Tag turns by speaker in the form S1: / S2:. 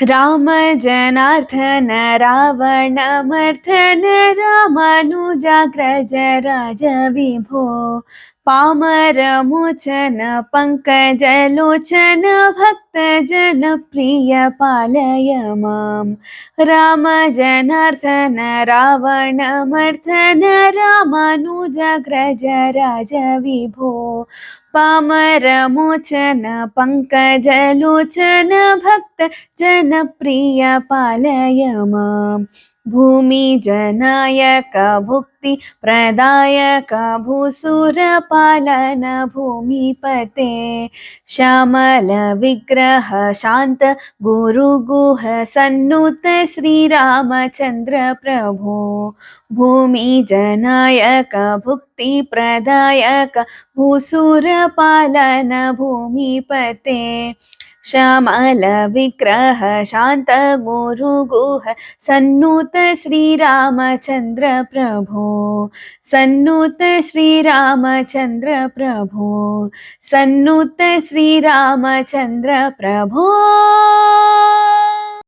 S1: राम जनार्दन रावण मर्दन रामानुजाग्रज राज विभो पामर मोचन पंकज लोचन भक्त जन प्रिय पालय मां राम जनार्दन रावण मर्दन रामानुजाग्रज राज विभो पामर मोचन पंकज लोचन भक्त जनप्रिय पालय मां भूमि जनायक भुक्ति प्रदायक भूसुर पालन भूमिपते श्यामल विग्रह शांत गुरु गुह सन्नुत श्री रामचंद्र प्रभो भूमि जनायक भुक्ति प्रदायक भूसुर पालन भूमिपते श्यामल विग्रह शांत गुरु गुह सन्नुत श्री रामचंद्र प्रभो सन्नुत श्री रामचंद्र प्रभो सन्नुत श्री रामचंद्र प्रभो।